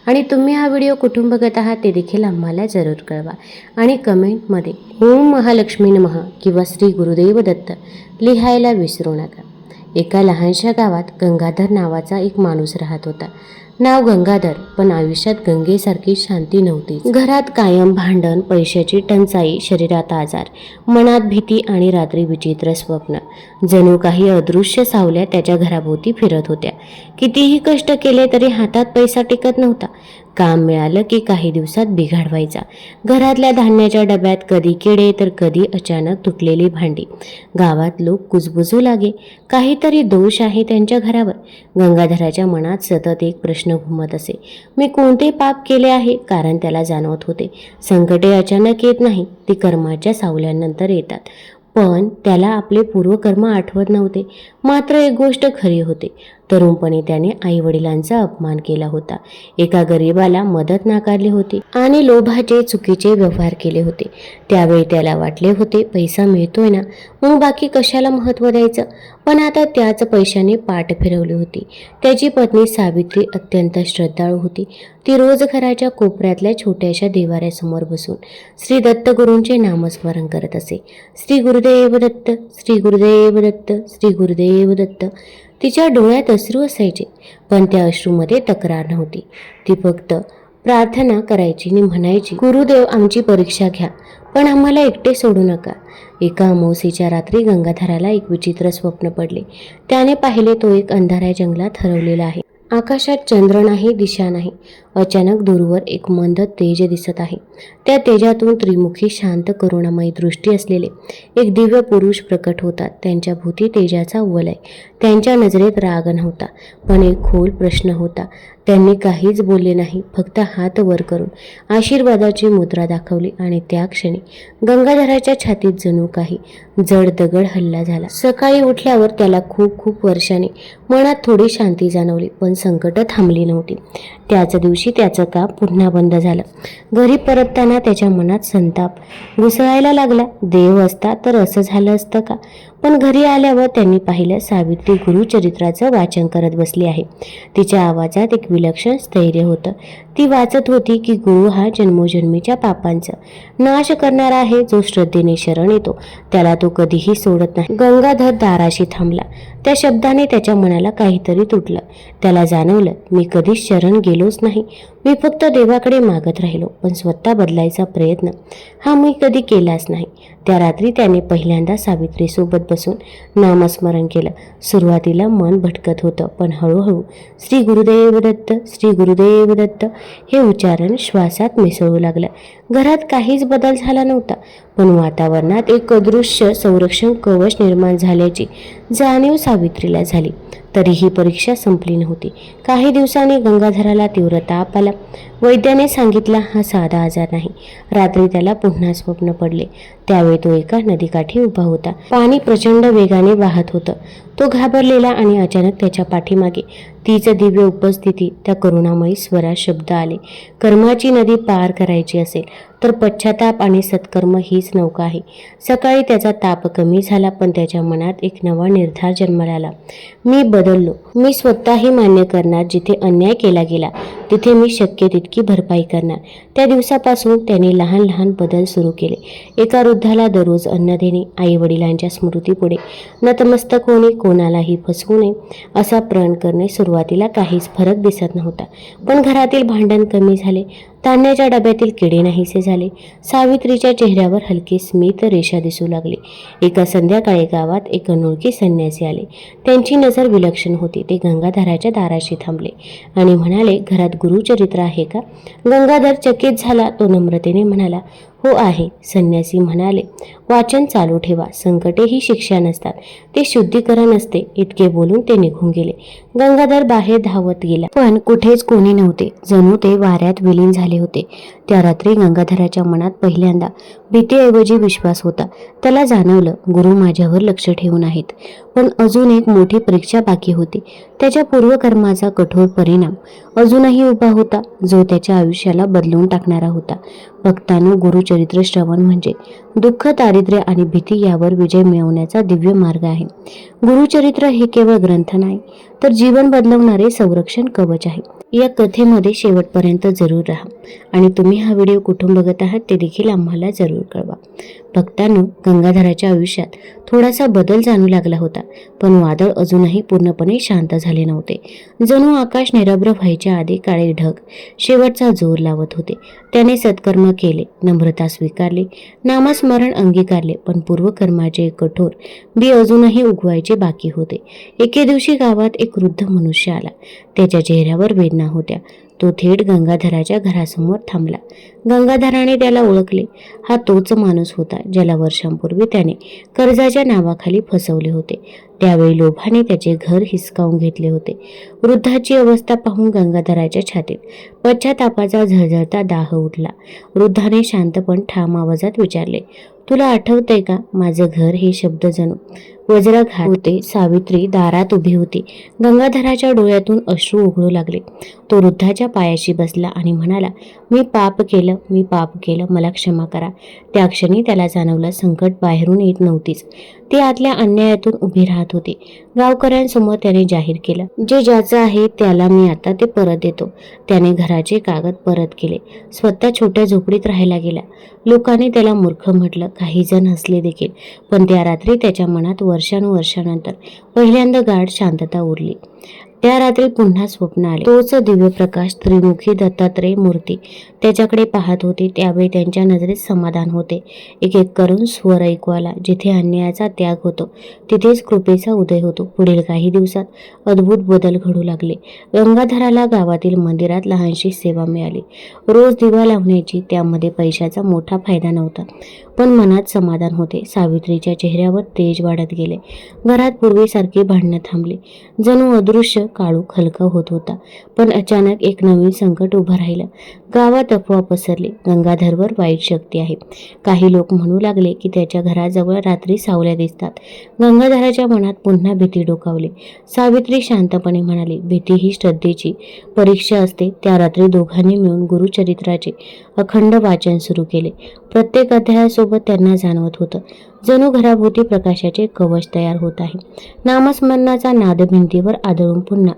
आणि तुम्ही हा व्हिडिओ कुठून बघत आहात ते देखील आम्हाला जरूर कळवा आणि कमेंटमध्ये ओम महालक्ष्मी नमः किंवा श्री गुरुदेव दत्त लिहायला विसरू नका. एका लहानशा गावात गंगाधर नावाचा एक माणूस राहत होता. नाव गंगाधर, पण आयुष्यात गंगेसारखी शांती नव्हती. घरात कायम भांडण, पैशाची टंचाई, शरीरात आजार, मनात भीती आणि रात्री विचित्र स्वप्न. जणू काही अदृश्य सावल्या त्याच्या घराभोवती फिरत होत्या. कितीही कष्ट केले तरी हातात पैसा टिकत नव्हता. काम मिळालं की काही दिवसात बिघाड व्हायचा. घरातल्या धान्याच्या डब्यात कधी किडे तर कधी अचानक तुटलेली भांडी. गावात लोक कुजबुजू लागे, काहीतरी दोष आहे त्यांच्या घरावर. गंगाधराच्या मनात सतत एक प्रश्न घुमत असे, मी कोणते पाप केले आहे? कारण त्याला जाणवत होते संकटे अचानक येत नाही, ती कर्माच्या सावल्यानंतर येतात. पण त्याला आपले पूर्वकर्म आठवत नव्हते. मात्र एक गोष्ट खरी होती, तरुणपणी त्याने आईवडिलांचा अपमान केला होता. एका गरिबाला मदत नाकारली होती आणि लोभाचे चुकीचे व्यवहार केले होते. त्यावेळी त्याला वाटले होते पैसा मिळतोय ना, मग बाकी कशाला महत्त्व द्यायचं. पण आता त्याच पैशाने पाठ फिरवली होती. त्याची पत्नी सावित्री अत्यंत श्रद्धाळू होती. ती रोज घराच्या कोपऱ्यातल्या छोट्याशा देवाऱ्यासमोर बसून श्री दत्तगुरूंचे नामस्मरण करत असे. श्री गुरुदेव दत्त, श्री गुरुदेव दत्त, श्री गुरुदेव दत्त. तिच्या डोळ्यात अश्रू असायचे, पण त्या अश्रूमध्ये तक्रार नव्हती. ती फक्त प्रार्थना करायची आणि म्हणायची, गुरुदेव आमची परीक्षा घ्या, पण आम्हाला एकटे सोडू नका. एका अमावास्येच्या रात्री गंगाधराला एक विचित्र स्वप्न पडले. त्याने पाहिले तो एक अंधाऱ्या जंगलात हरवलेला आहे. आकाशात चंद्र नाही, दिशा नाही. अचानक दूरवर एक मंद तेज दिसत आहे. त्या तेजातून त्रिमुखी शांत करुणामयी दृष्टी असलेले एक दिव्य पुरुष प्रकट होतात. त्यांच्या भोवती तेजाचा वलय. त्यांच्या नजरेत राग नव्हता, पण एक खोल प्रश्न होता. त्यांनी काहीच बोलले नाही, फक्त हात वर करून आशीर्वादाची मुद्रा दाखवली आणि त्या क्षणी गंगाधराच्या छातीत जणू काही जड दगड हल्ला झाला. सकाळी उठल्यावर त्याला खूप खूप वर्षांनी मनात थोडी शांती जाणवली, पण संकट थांबली नव्हती. त्याच दिवशी त्याचं काम पुन्हा बंद झालं. घरी परतताना त्याच्या मनात संताप घुसळायला लागला. देव असता तर असं झालं असतं का? पण घरी आल्यावर त्यांनी पाहिलं सावित्री गुरुचरित्राचं वाचन करत बसली आहे. तिच्या आवाजात एक विलक्षण स्थैर्य होतं. ती वाचत होती की गुरु हा जन्मोजन्मीच्या पापांचा नाश करणारा आहे. जो श्रद्धेने शरण येतो त्याला तो कधीही सोडत नाही. गंगाधर दाराशी थांबला. त्या शब्दाने त्याच्या मनाला काहीतरी तुटलं. त्याला जाणवलं, मी कधीच शरण गेलोच नाही. मी फक्त देवाकडे मागत राहिलो, पण स्वतः बदलायचा प्रयत्न हा मी कधी केलाच नाही. त्या रात्री त्याने पहिल्यांदा सावित्रीसोबत बसून नामस्मरण केलं. सुरुवातीला मन भटकत होतं, पण हळूहळू श्री गुरुदेव दत्त, श्री गुरुदेव दत्त हे उच्चारण श्वासात मिसळू लागलं. घरात काहीच बदल झाला नव्हता, पण वातावरणात एक अदृश्य संरक्षण कवच निर्माण झाल्याची जाणीव सावित्रीला झाली. तरीही परीक्षा संपली नव्हती. काही दिवसांनी गंगाधराला तीव्र ताप आला. वैद्याने सांगितला हा साधा आजार नाही. रात्री त्याला पुन्हा स्वप्न पडले. त्यावेळी तो एका नदीकाठी उभा होता. पाणी प्रचंड वेगाने वाहत होतं. तो घाबरलेला आणि अचानक त्याच्या पाठीमागे तीच दिव्य उपस्थिती. त्या करुणामयी स्वरात शब्द आले, कर्माची नदी पार करायची असेल तर पश्चाताप आणि सत्कर्म हीच नौका आहे. सकाळी त्याचा ताप कमी झाला, पण त्याच्या मनात एक नवा निर्धार जन्माला आला. मी बदललो. मी स्वतःही मान्य करणार, जिथे अन्याय केला गेला तिथे मी शक्य तितकी भरपाई करणार. त्या दिवसापासून त्याने लहान लहान बदल सुरू केले. एका वृद्धाला दररोज अन्न देणे, आई वडिलांच्या स्मृतीपुढे नतमस्तक होणे, कोणालाही फसवू नये असा प्रण करणे. सुरुवातीला काहीच फरक दिसत नव्हता, पण घरातील भांडण कमी झाले. धान्याच्या डब्यातील किडे नाहीसे झाले. सावित्रीच्या चेहऱ्यावर हलकी स्मित रेषा दिसू लागली. एका संध्याकाळी गावात एक अनोळखी संन्यासी आले. त्यांची नजर विलक्षण होती. ते गंगाधराच्या दाराशी थांबले आणि म्हणाले, घरात गुरुचरित्र आहे का? गंगाधर चकित झाला. तो नम्रतेने म्हणाला, हो आहे. संन्यासी म्हणाले, वाचन चालू ठेवा. संकटे ही शिक्षा नसतात, ते शुद्धीकरण असते. इतके बोलून ते निघून गेले. गंगाधर बाहेर धावत गेला, पण कुठेच कोणी नव्हते. जणू ते वाऱ्यात विलीन झाले होते. त्या रात्री गंगाधराच्या मनात पहिल्यांदा भीतीऐवजी विश्वास होता. त्याला जाणवलं, गुरु माझ्यावर लक्ष ठेवून आहेत, पण अजून एक मोठी परीक्षा बाकी होती. त्याच्या पूर्वकर्माचा कठोर परिणाम अजूनही उभा होता, जो त्याच्या आयुष्याला बदलून टाकणारा होता. भक्तांनो, गुरुचरित्र श्रवण म्हणजे दुःख, दारिद्र्य आणि भीती यावर विजय मिळवण्याचा दिव्य मार्ग आहे. गुरुचरित्र हे केवळ ग्रंथ नाही, तर जीवन बदलवणारे संरक्षण कवच आहे. या कथेमध्ये शेवटपर्यंत जरूर राहा आणि तुम्ही हा व्हिडिओ कुठून बघत आहात ते देखील आम्हाला जरूर कळवा. भक्तांनो, गंगाधराच्या आयुष्यात थोडासा बदल जाणू लागला होता, पण वादळ अजूनही पूर्णपणे शांत झाले नव्हते. जणू आकाश निरभ्र व्हायच्या आधी काळे ढग शेवटचा जोर लावत होते. त्याने सत्कर्म केले, नम्रता स्वीकारली, नामस्मरण अंगीकारले, पण पूर्वकर्माचे कठोर बी अजूनही उगवायचे बाकी होते. एके दिवशी गावात एक वृद्ध मनुष्य आला. त्याच्या चेहऱ्यावर वेदना होत्या. तो थेट गंगाधराच्या घरासमोर थांबला. गंगाधराने त्याला ओळखले. हा तोच माणूस होता ज्याला वर्षांपूर्वी त्याने कर्जाच्या नावाखाली फसवले होते. त्यावेळी लोभाने त्याचे घर हिसकावून घेतले होते. वृद्धाची अवस्था पाहून गंगाधराच्या छातीत पश्चातापाचा झळझळता दाह उठला. वृद्धाने शांत पण ठाम आवाजात विचारले, तुला आठवतंय का? माझं घर हे शब्द जणू वज्रघात होते. सावित्री दारात उभी होती. गंगाधराच्या डोळ्यातून अश्रू ओघळू लागले. तो वृद्धाच्या पायाशी बसला आणि म्हणाला, मी पाप केलं, मला क्षमा करा. त्या क्षणी त्याला जाणवलं, संकट बाहेरून येत नव्हतीच, ती आतल्या अन्यायातून उभी राहत होती. गावकऱ्यांसमोर त्याने जाहीर केलं, जे ज्याचं आहे त्याला मी आता ते परत देतो. त्याने घराचे कागद परत केले. स्वतः छोट्या झोपडीत राहायला गेला. लोकांनी त्याला मूर्ख म्हटलं, काही जण हसले देखील, पण त्या रात्री त्याच्या मनात वर्षानुवर्षानंतर पहिल्यांदा गाढ शांतता उरली. त्या रात्री पुन्हा स्वप्न आले. तोच दिव्य प्रकाश त्रिमुखी दत्तात्रय मूर्ती त्याच्याकडे पाहत होती. त्यावेळी त्यांच्या नजरेत समाधान होते. एक एक करून स्वर ऐकू आला. जिथे अन्यायाचा त्याग होतो तिथेच कृपेचा उदय होतो. पुढील काही दिवसात अद्भुत बदल घडू लागले. गंगाधराला गावातील मंदिरात लहानशी सेवा मिळाली. रोज दिवा लावण्याची. त्यामध्ये पैशाचा मोठा फायदा नव्हता, पण मनात समाधान होते. सावित्रीच्या चेहऱ्यावर तेज वाढत गेले. घरात पूर्वीसारखी भांडणं थांबली. जणू अदृश्य काळोख हलका होत होता. पण अचानक एक नवीन संकट उभं राहिलं. गावात अफवा पसरली, गंगाधरवर वाईट शक्ती आहे. काही लोक म्हणू लागले की त्याच्या घराजवळ रात्री सावल्या दिसतात. गंगाधराच्या मनात पुन्हा भीती डोकावली. सावित्री शांतपणे म्हणाली, भीती ही श्रद्धेची परीक्षा असते. त्या रात्री दोघांनी मिळून गुरुचरित्राचे अखंड वाचन सुरू केले. प्रत्येक अध्यायासोबत त्यांना जाणवत होतं जणू घराभोवती प्रकाशाचे कवच तयार होत आहे. नामस्मरणाचा नाद भिंतीवर आदळून पुन्हा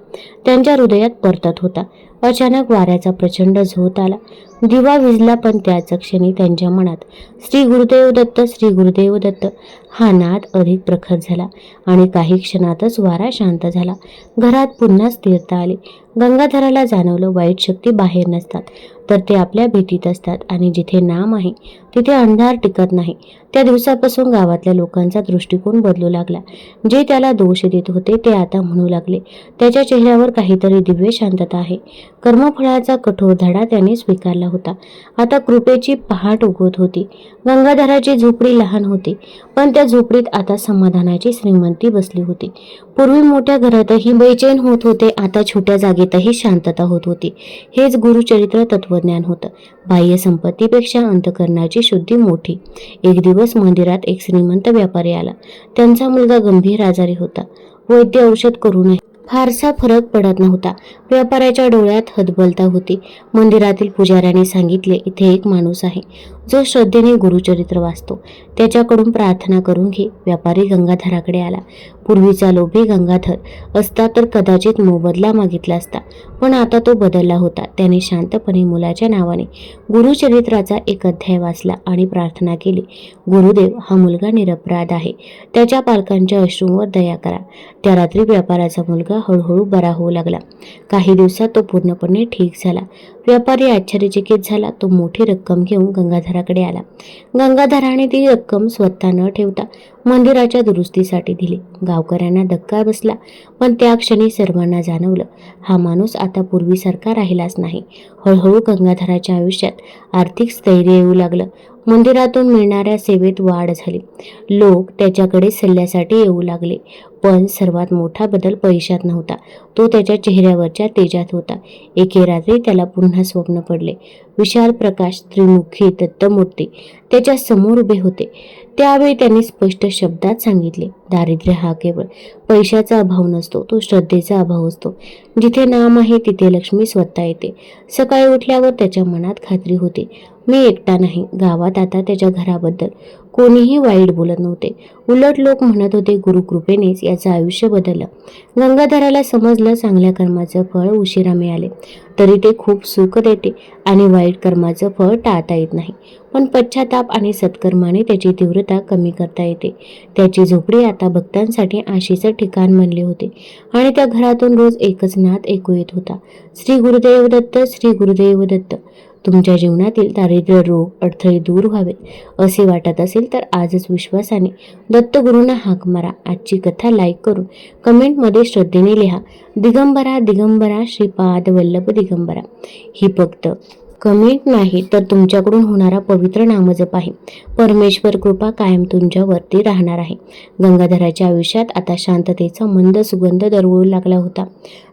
त्यांच्या हृदयात परतत होता. अचानक वाऱ्याचा प्रचंड झोत आला. दिवा विझला, पण त्याच क्षणी त्यांच्या मनात श्री गुरुदेव दत्त, श्री गुरुदेव दत्त हा नाद अधिक प्रखर झाला आणि काही क्षणातच वारा शांत झाला. घरात पुन्हा स्थिरता आली. गंगाधराला जाणवलं, वाईट शक्ती बाहेर नसतात, तर ते आपल्या भीतीत असतात आणि जिथे नाम आहे तिथे अंधार टिकत नाही. त्या दिवसापासून गावातल्या लोकांचा दृष्टिकोन बदलू लागला. जे त्याला दोष देत होते ते आता म्हणू लागले, त्याच्या चेहऱ्यावर काहीतरी दिव्य शांतता आहे. कर्मफळाचा कठोर धडा त्याने स्वीकारला होता. आता कृपेची पहाट उगवत होती. गंगाधराची झोपडी लहान होती, पण त्या झोपडीत आता समाधानाची श्रीमंती बसली होती. पूर्वी मोठ्या घरातही बेचैन होत होते, आता छोट्या जागेतही शांतता होत होती. हेच गुरुचरित्र तत्वज्ञान होतं. बाह्य संपत्तीपेक्षा अंतःकरणाची शुद्धी मोठी. एक दिवस मंदिरात एक श्रीमंत व्यापारी आला. त्यांचा मुलगा गंभीर आजारी होता. वैद्य औषध करूनही फारसा फरक पडत नव्हता. व्यापाऱ्याच्या डोळ्यात हतबलता होती. मंदिरातील पुजाऱ्याने सांगितले, इथे एक माणूस आहे जो श्रद्धेने गुरुचरित्र वाचतो, त्याच्याकडून प्रार्थना करून घे. व्यापारी गंगाधराकडे आला. पूर्वीचा लोभी गंगाधर असता तर कदाचित मोबदला मागितला असता, पण आता तो बदलला होता. त्याने शांतपणे मुलाच्या नावाने गुरुचरित्राचा एक अध्याय वाचला आणि प्रार्थना केली, गुरुदेव, हा मुलगा निरपराध आहे, त्याच्या पालकांच्या अश्रूंवर दया करा. त्या रात्री व्यापाराचा मुलगा हळूहळू बरा होऊ लागला. काही दिवसात तो पूर्णपणे ठीक झाला. व्यापारी आश्चर्यचकित झाला. तो मोठी रक्कम घेऊन गंगाधराकडे आला. गंगाधराने ती रक्कम स्वतः न ठेवता मंदिराच्या दुरुस्तीसाठी दिली. गावकऱ्यांना धक्का बसला, पण त्या क्षणी सर्वांना जाणवलं, हा माणूस आता पूर्वीसारखा राहिलाच नाही. हळूहळू गंगाधराच्या आयुष्यात आर्थिक स्थैर्य येऊ लागलं. मंदिरातून मिळणाऱ्या सेवेत वाढ झाली. लोक त्याच्याकडे सल्ल्यासाठी येऊ लागले. पण सर्वात मोठा बदल पैशात नव्हता, तो त्याच्या चेहऱ्यावरच्या तेजात होता. एके रात्री त्याला पुन्हा स्वप्न पडले. विशाल प्रकाश त्रिमुखी दत्तमूर्ती त्याच्या समोर उभे होते. त्यावेळी त्यांनी स्पष्ट शब्दात सांगितले, दारिद्र्य हा केवळ पैशाचा अभाव नसतो, तो श्रद्धेचा अभाव असतो. जिथे नाम आहे तिथे लक्ष्मी स्वतः येते. सकाळी उठल्यावर त्याच्या मनात खात्री होती, मी एकटा नाही. गावात आता त्याच्या घराबद्दल कोणीही वाईट बोलत नव्हते. उलट लोक म्हणत होते, गुरुकृपेनेच याचं आयुष्य बदललं. गंगाधराला समजलं, चांगल्या कर्माचं फळ उशिरा मिळाले तरी ते खूप सुख देते आणि वाईट कर्माचं फळ टाळता येत नाही. पण पश्चाताप आणि सत्कर्माने त्याची तीव्रता कमी करता येते. त्याची झोपडी आता भक्तांसाठी आशेचं ठिकाण बनले होते आणि त्या घरातून रोज एकच नाद ऐकू येत होता, श्री गुरुदेव दत्त, श्री गुरुदेव दत्त. तुमच्या जीवनातील दारिद्र्य, रोग, अडथळे दूर व्हावेत असे वाटत असेल तर आजच विश्वासाने दत्तगुरूंना हाक मारा. आजची कथा लाईक करून कमेंटमध्ये श्रद्धेने लिहा, दिगंबरा दिगंबरा श्रीपाद वल्लभ दिगंबरा. ही फक्त कमेंट नाही तर तुमच्याकडून होणारा पवित्र नामजप आहे. परमेश्वर कृपा कायम तुमच्यावरती राहणार आहे. गंगाधराच्या आयुष्यात आता शांततेचा मंद सुगंध दरवळू लागला होता.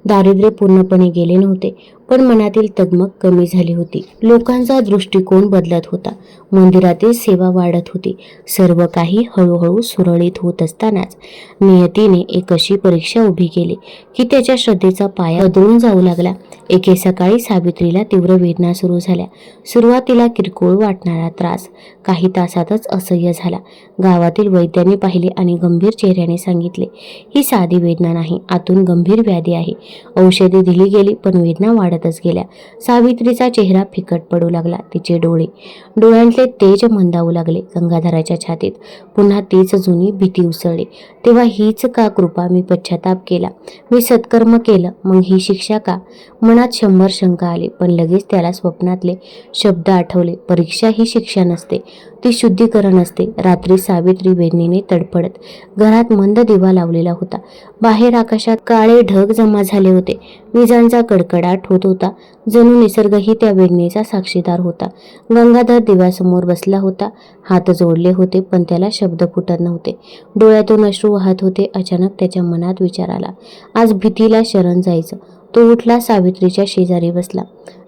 दारिद्र्य पूर्णपणे गेले नव्हते, पण मनातील तगमग कमी झाली होती. लोकांचा दृष्टिकोन बदलत होता. मंदिरातील सेवा वाढत होती. सर्व काही हळूहळू सुरळीत होत असतानाच नियतीने एक अशी परीक्षा उभी केली की त्याच्या श्रद्धेचा पाया बदलून जाऊ लागला. एके सकाळी सावित्रीला तीव्र वेदना सुरू झाल्या. सुरुवातीला किरकोळ वाटणारा त्रास काही तासातच असह्य झाला. गावातील वैद्यांनी पाहिले आणि गंभीर चेहऱ्याने सांगितले, ही साधी वेदना नाही, आतून गंभीर व्याधी आहे. औषधे दिली गेली पण वेदना वाढत वाढतच गेल्या. सावित्रीचा चेहरा फिकट पडू लागला. तिचे डोळ्यांतले तेज मंदावू लागले. गंगाधराच्या छातीत पुन्हा तीच जुनी भीती उसळली. तेव्हा हीच का कृपा? मी पश्चाताप केला, मी सत्कर्म केलं, मग ही शिक्षा का? मनात 100 शंका आली. पण लगेच त्याला स्वप्नातले शब्द आठवले. परीक्षा ही शिक्षा नसते, ती शुद्धीकरण असते. रात्री सावित्री वेदनेने तडफडत घरात मंद दिवा लावलेला होता. बाहेर आकाशात काळे ढग जमा झाले होते. विजांचा कडकडाट होत होता. जणू निसर्गही त्या वेदनेचा साक्षीदार होता. गंगाधर दिव्यासमोर बसला होता. हात जोडले होते, पण त्याला शब्द फुटत नव्हते. डोळ्यातून अश्रू वाहत होते. अचानक त्याच्या मनात विचार आला, आज भीतीला शरण जायचं. तो उठला, सावित्रीच्या शेजारी बसला,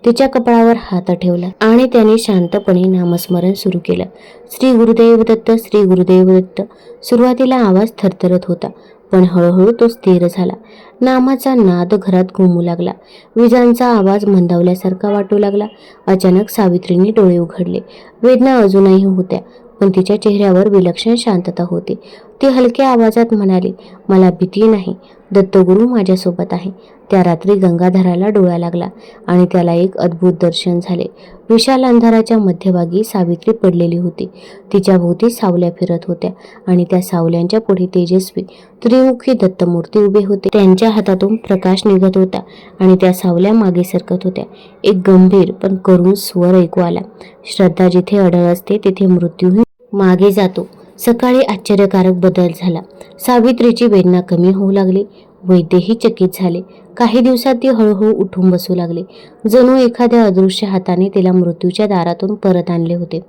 तिच्या कपाळावर हात ठेवला आणि त्याने शांतपणे नामस्मरण सुरू केलं. श्री गुरुदेव दत्त, श्री गुरुदेव दत्त. सुरुवातीला आवाज थरथरत होता, पण हळूहळू तो स्थिर झाला. नामाचा नाद घरात घुमू लागला. विजांचा आवाज मंदावल्यासारखा वाटू लागला. अचानक सावित्रीने डोळे उघडले. वेदना अजूनही होत्या, पण तिच्या चेहऱ्यावर विलक्षण शांतता होती. ती हलक्या आवाजात म्हणाली, मला भीती नाही, दत्तगुरू माझ्यासोबत आहे. त्या रात्री गंगाधराला डोळा लागला आणि त्याला एक अद्भुत दर्शन झाले. विशाल अंधाराच्या मध्यभागी सावित्री पडलेली होती. तिच्या भोवती सावल्या फिरत होत्या आणि त्या सावल्यांच्या पुढे तेजस्वी त्रिमुखी दत्तमूर्ती उभे होते. त्यांच्या हातातून प्रकाश निघत होता आणि त्या सावल्या मागे सरकत होत्या. एक गंभीर पण करुण स्वर ऐकू आला, श्रद्धा जिथे अडळ असते तिथे मृत्यूही मागे जातो. सकाळी आश्चर्यकारक बदल झाला. सावित्रीची वेदना कमी होऊ लागली. वैद्यही चकित झाले. काही दिवसात ती हळूहळू उठून बसू लागली. जणू एखाद्या अदृश्य हाताने तिला मृत्यूच्या दारातून परत आणले होते.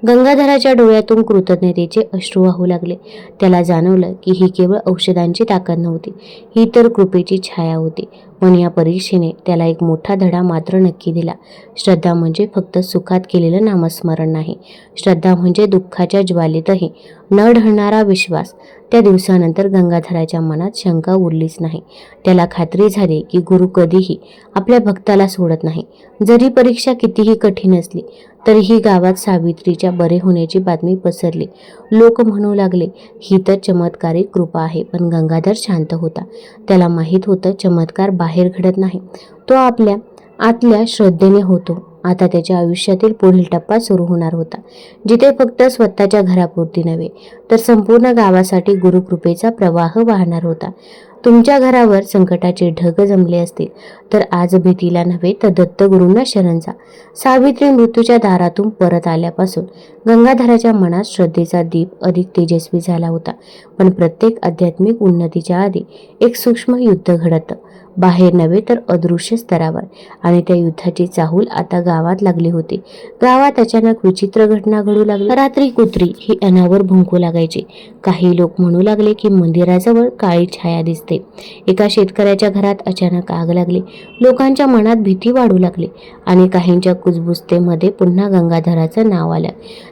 गंगाधराच्या डोळ्यातून कृतज्ञतेचे अश्रू वाहू लागले. त्याला जाणवलं की ही केवळ औषधांची ताकद नव्हती, ही तर कृपेची छाया होती. पण या परीक्षेने त्याला एक मोठा धडा मात्र नक्की दिला. श्रद्धा म्हणजे फक्त सुखात केलेलं नामस्मरण नाही. श्रद्धा म्हणजे दुःखाच्या ज्वालेतही न ढळणारा विश्वास. त्या दिवसानंतर गंगाधराच्या मनात शंका उरलीच नाही. त्याला खात्री झाली की गुरु कधीही आपल्या भक्ताला सोडत नाही. जरी परीक्षा कितीही कठीण असली तरीही गावात सावित्रीच्या बरे होण्याची बातमी पसरली. लोक म्हणू लागले, ही तर चमत्कारिक कृपा आहे. पण गंगाधर शांत होता. त्याला माहीत होतं, चमत्कार बाहेर घडत नाही, तो आपल्या आतल्या श्रद्धेने होतो. आता त्याच्या आयुष्यातील पुढील टप्पा सुरू होणार होता, जिथे फक्त स्वतःच्या घरापुरती नव्हे तर संपूर्ण गावासाठी गुरुकृपेचा प्रवाह वाहणार होता. तुमच्या घरावर संकटाचे ढग जमले असतील तर आज भीतीला नव्हे तर दत्तगुरूंना शरण जा. सावित्री मृत्यूच्या दारातून परत आल्यापासून गंगाधराच्या मनात श्रद्धेचा दीप अधिक तेजस्वी झाला होता. पण प्रत्येक आध्यात्मिक उन्नतीच्या आधी एक सूक्ष्म युद्ध घडतं, बाहेर नव्हे तर अदृश्य स्तरावर. आणि त्या युद्धाची चाहूल आता गावात लागली होती. गावात अचानक विचित्र घटना घडू लागली. रात्री कुत्री ही अनावर भुंकू लागायची. काही लोक म्हणू लागले की मंदिराजवळ काळी छाया दिसते. एका शेतकऱ्याच्या घरात अचानक आग लागली. लोकांच्या मनात भीती वाढू लागली आणि काहींच्या कुजबुजतेमध्ये पुन्हा गंगाधराचं नाव आलं.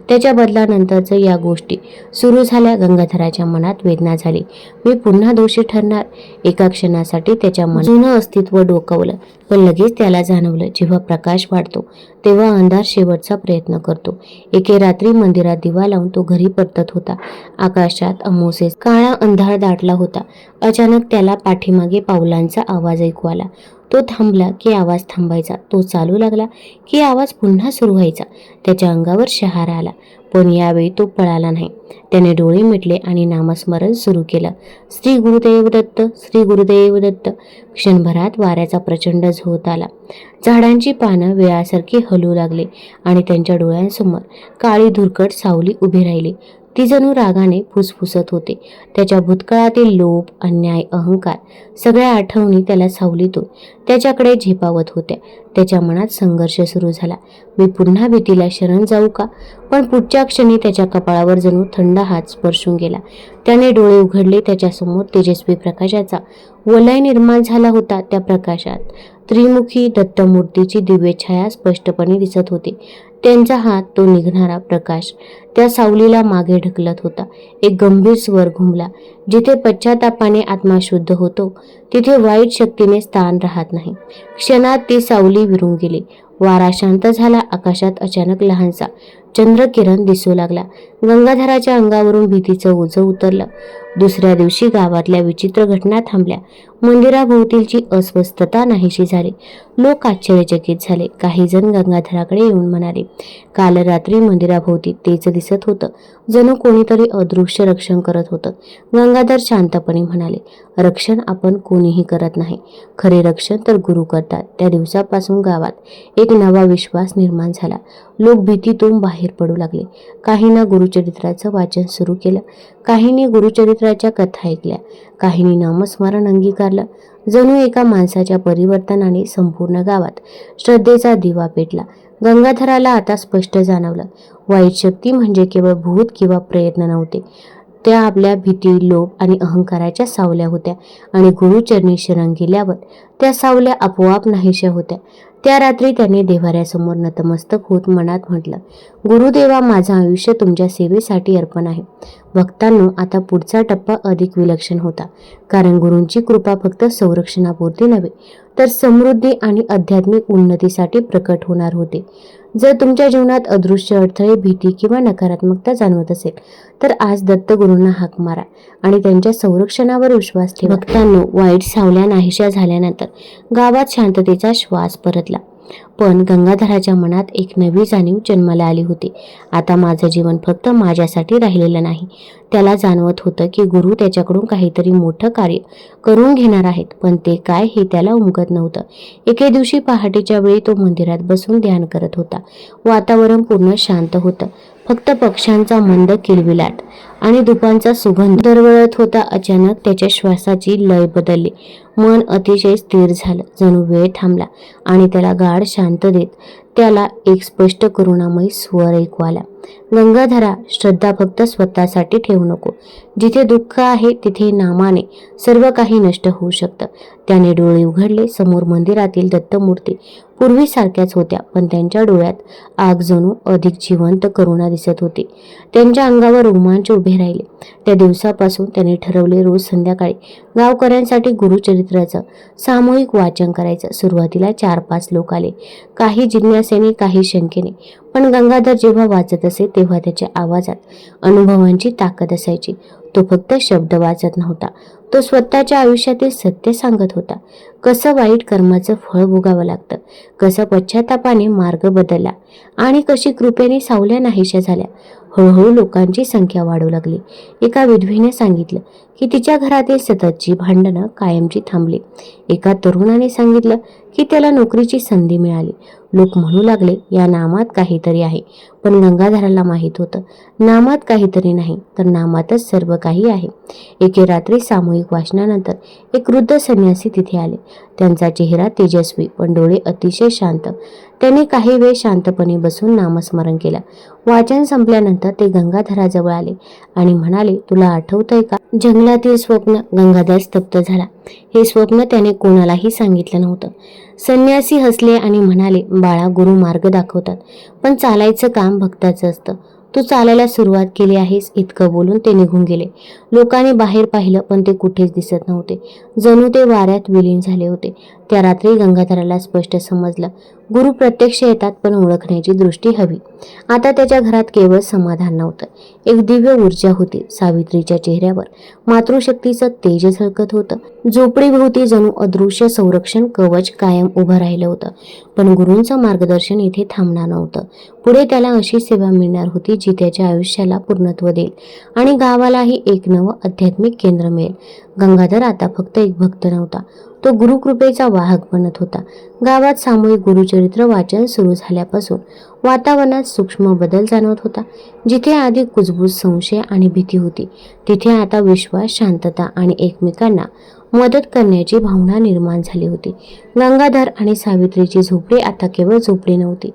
त्याच्या बदलानंतरच या गोष्टी सुरू झाल्या. गंगाधराच्या मनात वेदना झाली, मी पुन्हा दोषी ठरणार. एका क्षणासाठी त्याच्या मनात जुनं अस्तित्व डोकावलं. पण लगेच त्याला जाणवलं, जेव्हा प्रकाश वाढतो तेव्हा अंधार शेवटचा प्रयत्न करतो. एके रात्री मंदिरात दिवा लावून तो घरी परतत होता. आकाशात अमावास्येचा काळा अंधार दाटला होता. अचानक त्याला पाठीमागे पावलांचा आवाज ऐकू आला. तो थांबला की आवाज थांबायचा, तो चालू लागला की आवाज पुन्हा सुरू व्हायचा. त्याच्या अंगावर शहारा आला, पण यावेळी तो पळाला नाही. त्याने डोळे मिटले आणि नामस्मरण सुरू केलं, श्री गुरुदेव दत्त, श्री गुरुदेव दत्त. क्षणभरात वाऱ्याचा प्रचंड झोत आला. झाडांची पानं वेळासारखी हलू लागली आणि त्यांच्या डोळ्यांसमोर काळी धुरकट सावली उभी राहिली. ती जणू रागाने फुसफुसत होते. त्याच्या भूतकाळातील लोभ, अन्याय, अहंकार सगळ्या आठवणी त्याला सावलीतून त्याच्याकडे झेपावत होत्या. त्याच्या मनात संघर्ष सुरू झाला, मी पुन्हा भीतीला शरण जाऊ का? पण पुढच्या क्षणी त्याच्या कपाळावर जणू थंड हात स्पर्शून गेला. त्याने डोळे उघडले. त्याच्यासमोर तेजस्वी प्रकाशाचा वलय निर्माण झाला होता. त्या प्रकाशात त्रिमुखी दत्तमूर्तीची दिव्य छाया स्पष्टपणे दिसत होती. त्यांचा हात, तो निघणारा प्रकाश त्या सावलीला मागे ढकलत होता. एक गंभीर स्वर घुमला, जिथे पश्चातापाने आत्मा शुद्ध होतो तिथे वाईट शक्तीने स्थान राहत नाही. क्षणात ती सावली विरून गेली. वारा शांत झाला. आकाशात अचानक लहानसा चंद्रकिरण दिसू लागला. गंगाधराच्या अंगावरून भीतीचं ओझं उतरलं. दुसऱ्या दिवशी गावातल्या विचित्र घटना थांबल्या. मंदिराभोवतीची अस्वस्थता नाहीशी झाली. लोक आश्चर्यचकित झाले. काही जण गंगाधराकडे येऊन म्हणाले, काल रात्री मंदिराभोवती तेच दिसत होतं, जणू कोणीतरी अदृश्य रक्षण करत होतं. गंगाधर शांतपणे म्हणाले, रक्षण आपण कोणीही करत नाही, खरे रक्षण तर गुरु करतात. त्या दिवसापासून गावात एक नवा विश्वास निर्माण झाला. लोक भीतीतून बाहेर पडू लागले. काहींना गुरुचरित्राचं वाचन सुरू केलं, काहींनी गुरुचरित्राच्या कथा ऐकल्या, काहींनी नामस्मरण अंगीकारलं. जणू एका माणसाच्या परिवर्तनाने संपूर्ण गावात श्रद्धेचा दिवा पेटला. गंगाधराला आता स्पष्ट जाणवलं, वाईट शक्ती म्हणजे केवळ भूत किंवा प्रयत्न नव्हते. त्या आपल्या भीती, लोभ आणि अहंकाराच्या सावल्या होत्या आणि गुरुचरणी शरण गेल्यावर त्या सावल्या आपोआप नाहीशा होत्या. त्या रात्री त्याने देव्हाऱ्यासमोर नतमस्तक होत मनात म्हटलं, गुरुदेवा, माझं आयुष्य तुमच्या सेवेसाठी अर्पण आहे. भक्तांनो, आता पुढचा टप्पा अधिक विलक्षण होता, कारण गुरूंची कृपा फक्त संरक्षणापुरती नव्हे तर समृद्धी आणि आध्यात्मिक उन्नतीसाठी प्रकट होणार होते. जर तुमच्या जीवनात अदृश्य अडथळे, भीती किंवा नकारात्मकता जाणवत असेल तर आज दत्तगुरूंना हाक मारा आणि त्यांच्या संरक्षणावर विश्वास ठेवा. भक्तांनो, वाईट सावल्या नाहीशा झाल्यानंतर गावात शांततेचा श्वास परतला. पण गंगाधराच्या मनात एक नवी जाणीव जन्माला आली होती. आता माझं जीवन फक्त माझ्यासाठी राहिलेलं नाही. त्याला जाणवत होतं की गुरु त्याच्याकडून काहीतरी मोठं कार्य करून घेणार आहेत, पण ते काय हे त्याला उमगत नव्हतं. एके दिवशी पहाटेच्या वेळी तो मंदिरात बसून ध्यान करत होता. वातावरण पूर्ण शांत होतं. फक्त पक्ष्यांचा मंद किलबिलाट आणि धुपांचा सुगंध दरवळत होता. अचानक त्याच्या श्वासाची लय बदलली. मन अतिशय स्थिर झालं, जणू वेळ थांबला आणि त्याला गाढ शांत देत त्याला एक स्पष्ट करुणामयी स्वर ऐकू आला, गंगाधरा, श्रद्धा फक्त स्वतःसाठी ठेवू नको. जिथे दुःख आहे तिथे नामाने सर्व काही नष्ट होऊ शकतं. त्याने डोळे उघडले. समोर मंदिरातील दत्तमूर्ती पूर्वीसारख्याच होत्या, पण त्यांच्या डोळ्यात आग जणू अधिक जिवंत करुणा दिसत होती. त्यांच्या अंगावर रोमांच उभे राहिले. त्या दिवसापासून त्याने ठरवले, रोज संध्याकाळी गावकऱ्यांसाठी गुरुचरित्राचं सामूहिक वाचन करायचं. सुरुवातीला 4-5 लोक आले, काही जिज्ञासेने, काही शंकेने. पण गंगाधर जेव्हा वाचत असे तेव्हा त्याच्या आवाजात अनुभवांची ताकद असायची. तो फक्त शब्द वाचत नव्हता, तो स्वतःच्या आयुष्यातील सत्य सांगत होता. कसं वाईट कर्माचं फळ भोगावं लागतं, कसं पश्चातापाने मार्ग बदलला आणि कशी कृपेने सावल्या नाहीशा झाल्या. हळूहळू लोकांची संख्या वाढू लागली. एका विधवेने सांगितलं की तिच्या घरातील सततची भांडणं कायमची थांबली. एका तरुणाने सांगितलं की त्याला नोकरीची संधी मिळाली. लोक म्हणू लागले, या नामात काहीतरी आहे. पण गंगाधराला माहीत होतं, नामात काहीतरी नाही तर नामातच सर्व काही आहे. एके रात्री सामूहिक वाचनानंतर एक वृद्ध संन्यासी तिथे आले. त्यांचा चेहरा तेजस्वी पण डोळे अतिशय शांत. त्यांनी काही वेळ शांतपणे बसून नामस्मरण केलं. वाचन संपल्यानंतर ते गंगाधराजवळ आले आणि म्हणाले, तुला आठवतंय का जंगलातील स्वप्न? गंगाधर स्तब्ध झाला. हे स्वप्न त्याने कोणालाही सांगितलं नव्हतं. संन्यासी हसले आणि म्हणाले, बाळा, गुरु मार्ग दाखवतात, पण चालायचं काम भक्ताचं असतं. तू चालायला सुरुवात केली आहेस. इतकं बोलून ते निघून गेले. लोकांनी बाहेर पाहिलं पण ते कुठेच दिसत नव्हते, जणू ते वाऱ्यात विलीन झाले होते. त्या रात्री गंगाधराला स्पष्ट समजलं, गुरु प्रत्यक्ष येतात पण ओळखण्याची दृष्टी हवी. आता त्याच्या घरात केवळ समाधान नव्हतं, एक दिव्य ऊर्जा होती. सावित्रीच्या चेहऱ्यावर मातृशक्तीचं तेज झळकत होतं. झोपडीभोवती जणू अदृश्य संरक्षण कवच कायम उभं राहिलं होतं. पण गुरूंचं मार्गदर्शन इथे थांबणार नव्हतं. पुढे त्याला अशी सेवा मिळणार होती जी त्याच्या आयुष्याला पूर्णत्व देईल आणि गावालाही एक नवं आध्यात्मिक केंद्र मिळेल. गंगाधर आता फक्त एक भक्त नव्हता, तो गुरुकृपेचा वाहक बनत होता. गावात सामूहिक गुरुचरित्र वाचन सुरू झाल्यापासून वातावरणात सूक्ष्म बदल जाणवत होता. जिथे आधी कुजबूज, संशय आणि भीती होती, तिथे आता विश्वास, शांतता आणि एकमेकांना मदत करण्याची भावना निर्माण झाली होती. गंगाधर आणि सावित्रीची झोपडी आता केवळ झोपडी नव्हती,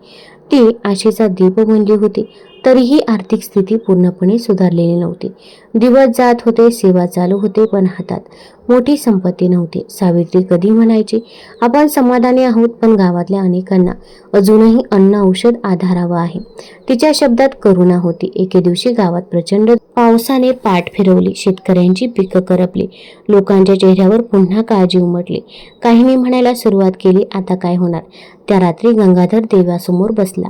ती आशेचा दीप बनली होती. तरीही आर्थिक स्थिती पूर्णपणे सुधारलेली नव्हती. दिवस जात होते, सेवा चालू होते, पण हातात मोठी संपत्ती नव्हती. सावित्री कधी म्हणायची, आपण समाधानी आहोत, पण गावातल्या अनेकांना अजूनही अन्न औषध आधारावा आहे. तिच्या शब्दात करुणा होती. एके दिवशी गावात प्रचंड पावसाने पाठ फिरवली. शेतकऱ्यांची पिकं करपली. लोकांच्या चेहऱ्यावर पुन्हा काळजी उमटली. काहींनी म्हणायला सुरुवात केली, आता काय होणार? त्या रात्री गंगाधर देवासमोर बसला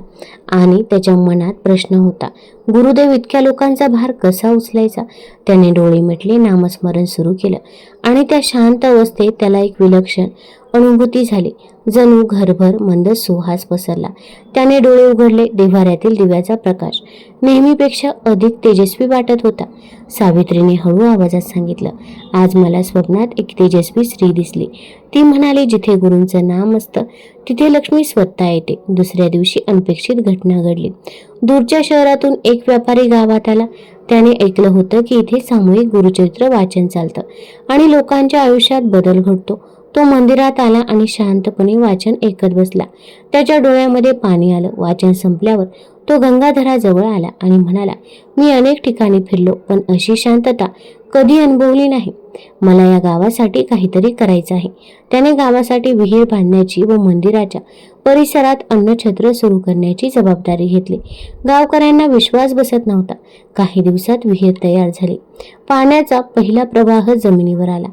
आणि त्याच्या मनात प्रश्न होता, गुरुदेव, इतक्या लोकांचा भार कसा उचलायचा? त्याने डोळे मिटले, नामस्मरण सुरू केलं आणि त्या शांत अवस्थेत त्याला एक विलक्षण अनुभूती झाली. जणू घरभर मंद सुहास पसरला. त्याने डोळे उघडले. देव्हाऱ्यातील दिव्याचा प्रकाश नेहमीपेक्षा अधिक तेजस्वी वाटत होता. सावित्रीने हळू आवाजात सांगितलं, आज मला स्वप्नात एक तेजस्वी स्त्री दिसली. ती म्हणाली, जिथे गुरूंचं नाम असतं तिथे लक्ष्मी स्वतः येते. दुसऱ्या दिवशी अनपेक्षित घटना घडली. दूरच्या शहरातून एक व्यापारी गावात आला. त्याने ऐकलं होतं की इथे सामूहिक गुरुचरित्र वाचन चालतं आणि लोकांच्या आयुष्यात बदल घडतो. तो मंदिरात आला आणि शांतपणे वाचन ऐकत बसला. त्याच्या डोळ्यामध्ये पाणी आलं. वाचन संपल्यावर तो गंगाधराजवळ आला आणि म्हणाला, मी अनेक ठिकाणी फिरलो, पण अशी शांतता कधी अनुभवली नाही. मला या गावासाठी काहीतरी करायचं आहे. त्याने गावासाठी विहीर बांधण्याची व मंदिराच्या परिसरात अन्नछत्र सुरू करण्याची जबाबदारी घेतली. गावकऱ्यांना विश्वास बसत नव्हता. काही दिवसात विहीर तयार झाली. पाण्याचा पहिला प्रवाह जमिनीवर आला.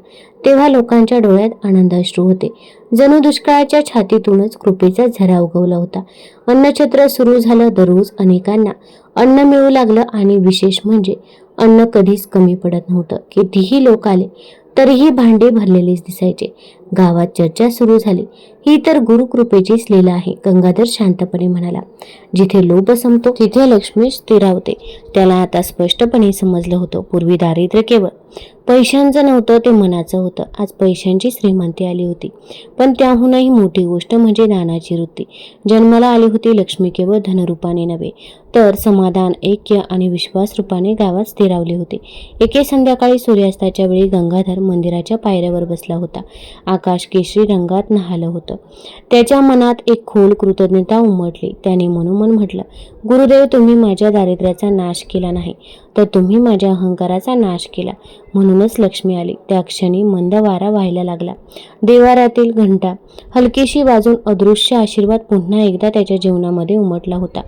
तेव्हा लोकांच्या डोळ्यात आनंदाश्रू होते. जणू दुष्काळाच्या छातीतूनच कृपेचा झरा उगवला होता. अन्नछत्र सुरू झालं. दररोज अनेकांना अन्न मिळू लागलं आणि विशेष म्हणजे अन्न कधीच कमी पडत नव्हतं. कितीही लोक आले तरीही भांडे भरलेलेच दिसायचे. गावात चर्चा सुरू झाली, ही तर गुरुकृपेचीच लीला आहे. गंगाधर शांतपणे म्हणाला, जिथे लोभ संपतो तिथे लक्ष्मी स्थिरावते. त्याला आता स्पष्टपणे समजलं होतं, पूर्वी दारिद्र्य केवळ पैशांचं नव्हतं, ते मनाचं होतं. आज पैशांची श्रीमंती आली होती, पण त्याहूनही मोठी गोष्ट म्हणजे दानाची वृत्ती जन्माला आली होती. लक्ष्मी केवळ धनरूपाने नव्हे, तर समाधान, ऐक्य आणि विश्वास रूपाने गावात स्थिरावले होते. एके संध्याकाळी सूर्यास्ताच्या वेळी गंगाधर मंदिराच्या पायऱ्यावर बसला होता. आकाश केशरी रंगात न्हालं होतं. त्याच्या मनात एक खोल कृतज्ञता उमटली. त्याने मनोमन म्हटलं, गुरुदेव, तुम्ही माझ्या दारिद्र्याचा नाश केला नाही, तर तुम्ही माझ्या अहंकाराचा नाश केला. म्हणूनच लक्ष्मी आली. त्या क्षणी मंद वारा व्हायला लागला. देवाऱ्यातील घंटा हलकीशी वाजून अदृश्य आशीर्वाद पुन्हा एकदा त्याच्या जीवनामध्ये उमटला होता.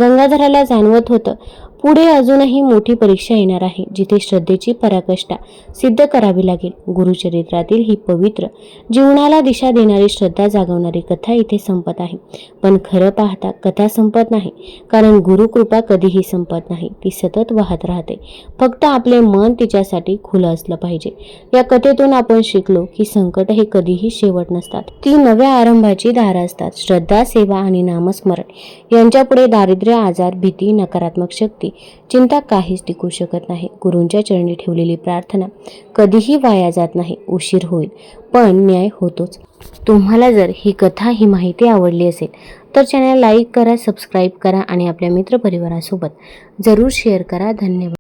गंगाधराला जाणवत होतं, पुढे अजूनही मोठी परीक्षा येणार आहे, जिथे श्रद्धेची पराकाष्ठा सिद्ध करावी लागेल. गुरुचरित्रातील ही पवित्र, जीवनाला दिशा देणारी, श्रद्धा जागवणारी कथा इथे संपत आहे. पण खरं पाहता कथा संपत नाही, कारण गुरुकृपा कधीही संपत नाही. ती सतत वाहत राहते. फक्त आपले मन तिच्यासाठी खुलं असलं पाहिजे. या कथेतून आपण शिकलो की संकट हे कधीही शेवट नसतात, ती नव्या आरंभाची दार असतात. श्रद्धा, सेवा आणि नामस्मरण यांच्यापुढे दारिद्र्य, आजार, भीती, नकारात्मक शक्ती, चिंता काहीच टिकू शकत नाही. गुरूंच्या चरणी ठेवलेली प्रार्थना कधीही वाया जात नाही. उशीर होईल, पण न्याय होतोच. तुम्हाला जर ही कथा, ही माहिती आवडली असेल तर चॅनल लाईक करा, सबस्क्राईब करा आणि आपल्या मित्रपरिवारासोबत जरूर शेअर करा. धन्यवाद.